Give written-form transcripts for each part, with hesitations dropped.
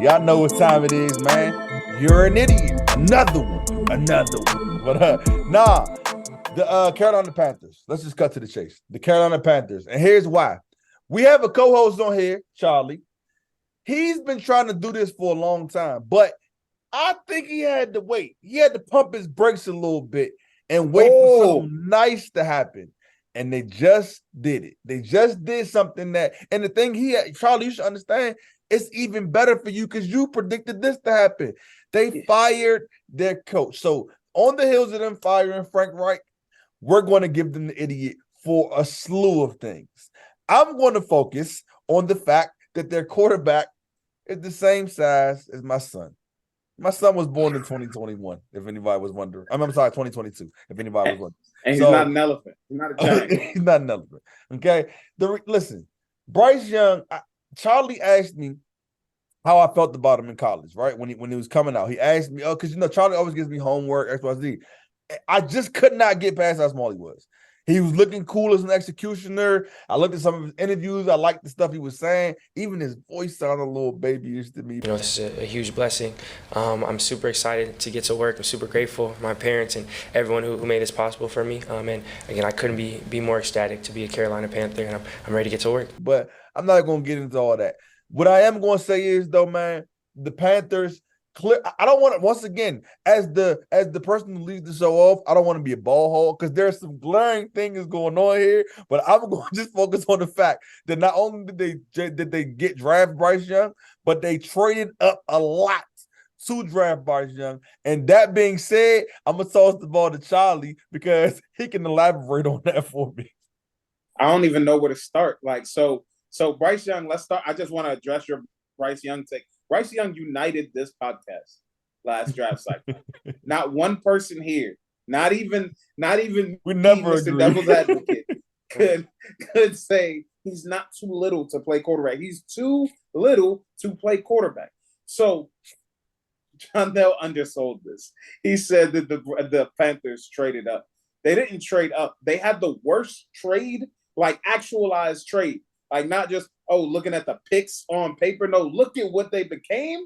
Y'all know what time it is, man. You're an idiot. Another one. Another one. But nah, the Carolina Panthers. Let's just cut to the chase. The Carolina Panthers. And here's why. We have a co-host on here, Charlie. He's been trying to do this for a long time, but I think he had to wait. He had to pump his brakes a little bit and wait for something nice to happen. And they just did it. They just did something that, and the thing Charlie, you should understand, it's even better for you because you predicted this to happen. They fired their coach. So on the heels of them firing Frank Reich, we're going to give them the idiot for a slew of things. I'm going to focus on the fact that their quarterback is the same size as my son. My son was born in 2021, if anybody was wondering. I'm sorry, 2022, if anybody was wondering. And he's not an elephant. He's not a giant. He's not an elephant. Okay? Listen, Bryce Young, Charlie asked me how I felt about him in college, right? When he was coming out. He asked me, because Charlie always gives me homework, XYZ. I just could not get past how small he was. He was looking cool as an executioner. I looked at some of his interviews. I liked the stuff he was saying. Even his voice sounded a little babyish to me. This is a huge blessing. I'm super excited to get to work. I'm super grateful for my parents and everyone who made this possible for me. And again, I couldn't be more ecstatic to be a Carolina Panther, and I'm ready to get to work. But I'm not going to get into all that. What I am going to say is, though, man, the Panthers – I don't want to, once again, as the person who leads the show off, I don't want to be a ball hog because there's some glaring things going on here. But I'm going to just focus on the fact that not only did they get draft Bryce Young, but they traded up a lot to draft Bryce Young. And that being said, I'm gonna toss the ball to Charlie because he can elaborate on that for me. I don't even know where to start. So Bryce Young, let's start. I just want to address your Bryce Young take. Bryce Young united this podcast last draft cycle. Not one person here, not even we never Mr. Devil's Advocate could say he's not too little to play quarterback. He's too little to play quarterback. So John Bell undersold this. He said that the Panthers traded up. They didn't trade up. They had the worst trade, like actualized trade. Like not just, looking at the picks on paper. No, look at what they became.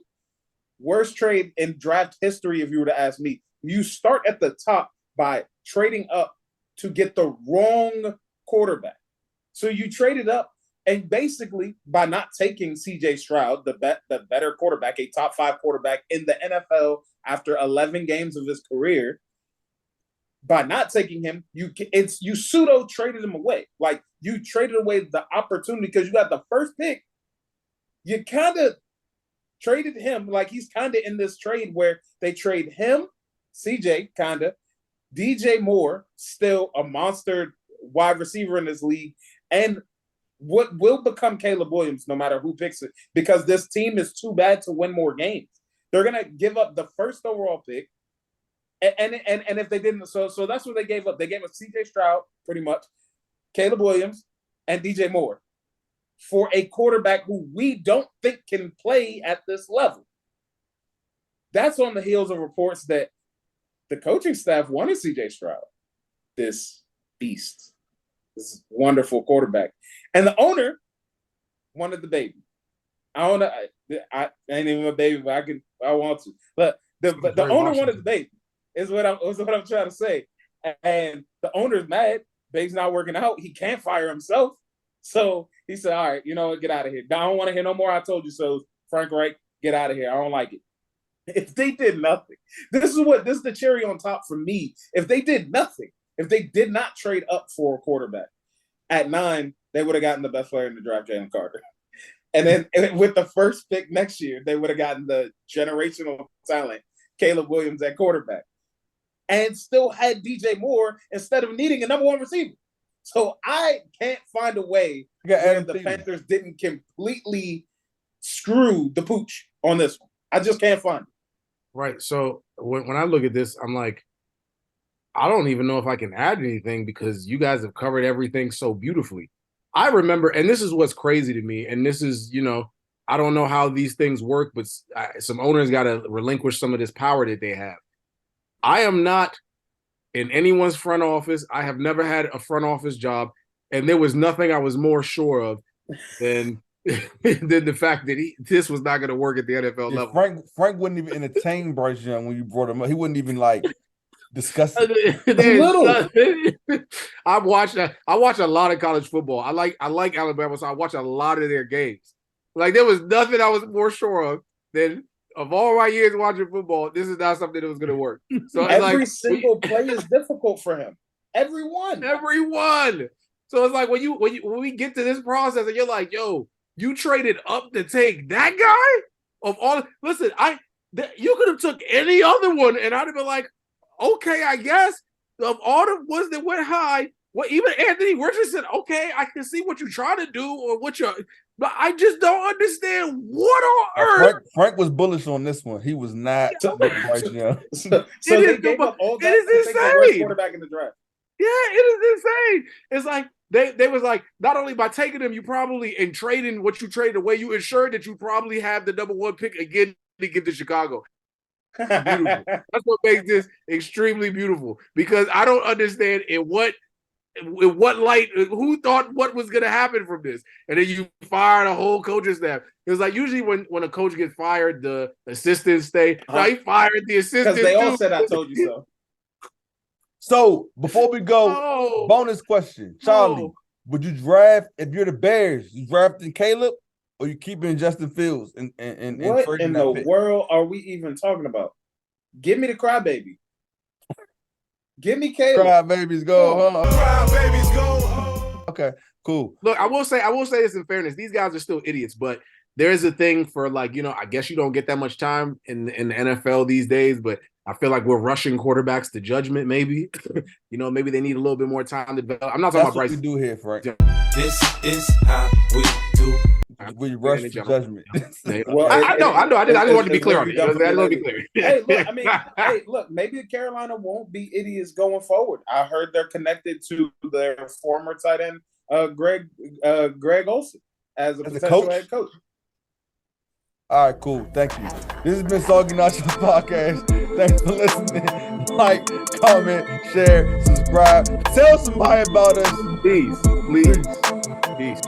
Worst trade in draft history, if you were to ask me. You start at the top by trading up to get the wrong quarterback. So you traded up, and basically by not taking C.J. Stroud, the better quarterback, a top 5 quarterback in the NFL after 11 games of his career, by not taking him, you pseudo traded him away. Like you traded away the opportunity because you got the first pick. You kind of traded him like he's kind of in this trade where they trade him, CJ, kind of, DJ Moore, still a monster wide receiver in this league, and what will become Caleb Williams no matter who picks it, because this team is too bad to win more games. They're going to give up the first overall pick. And if they didn't, so that's what they gave up. They gave up C.J. Stroud, pretty much, Caleb Williams, and DJ Moore for a quarterback who we don't think can play at this level. That's on the heels of reports that the coaching staff wanted C.J. Stroud, this beast, this wonderful quarterback, and the owner wanted the baby. I don't know. I ain't even a baby, but I want to. But the owner wanted the baby. Is what I'm trying to say. And the owner's mad. Babe's not working out. He can't fire himself. So he said, all right, you know what? Get out of here. I don't want to hear no more I told you so. Frank Reich, get out of here. I don't like it. If they did nothing, this is the cherry on top for me. If they did nothing, if they did not trade up for a quarterback, at 9, they would have gotten the best player in the draft, Jalen Carter. And then with the first pick next year, they would have gotten the generational talent, Caleb Williams at quarterback, and still had DJ Moore instead of needing a number 1 receiver. So I can't find a way where the Panthers didn't completely screw the pooch on this one. I just can't find it. Right. So when I look at this, I'm like, I don't even know if I can add anything because you guys have covered everything so beautifully. I remember, and this is what's crazy to me, and this is, I don't know how these things work, but some owners got to relinquish some of this power that they have. I am not in anyone's front office. I have never had a front office job, and there was nothing I was more sure of than than the fact that this was not going to work at the NFL level. Frank wouldn't even entertain Bryce Young when you brought him up. He wouldn't even like discuss it. I watch a lot of college football. I like Alabama, so I watch a lot of their games. Like there was nothing I was more sure of than of all my years watching football, this is not something that was going to work. So every single play is difficult for him. Everyone. So it's like when we get to this process and you're like, yo, you traded up to take that guy of all. Listen, you could have took any other one, and I'd have been like, okay, I guess of all the ones that went high. Well, even Anthony Richardson, okay, I can see what you're trying to do or but I just don't understand what on earth. Frank was bullish on this one. He was not. So they gave up all that to take the worst quarterback in the draft. Yeah, it is insane. It's like they was like, not only by taking him, you probably and trading what you traded away, you ensured that you probably have the number 1 pick again to give to Chicago. Beautiful. That's what makes this extremely beautiful because I don't understand in what light, who thought what was going to happen from this, and then you fired a whole coaching staff. It was like usually when a coach gets fired, the assistants stay. No, he fired the assistants because they all said, "I told you so." So before we go, bonus question, Charlie: would you draft if you're the Bears? You drafting Caleb, or you keeping Justin Fields? And what in the world are we even talking about? Give me the crybaby. Give me Caleb. Crybabies go home. Crybabies go home. Okay, cool. Look, I will say this in fairness. These guys are still idiots, but there is a thing for like, I guess you don't get that much time in the NFL these days, but I feel like we're rushing quarterbacks to judgment, maybe. Maybe they need a little bit more time to develop. I'm not talking about Bryce. That's what we do here, Frank. This is how we do. We rush to judgment. Well, I know. I just wanted to be clear on it. I want to be clear. Hey, look, maybe Carolina won't be idiots going forward. I heard they're connected to their former tight end, Greg Olsen, as a potential head coach. All right, cool. Thank you. This has been Soggy Nachos Podcast. Thanks for listening. Like, comment, share, subscribe. Tell somebody about us. Please. Peace.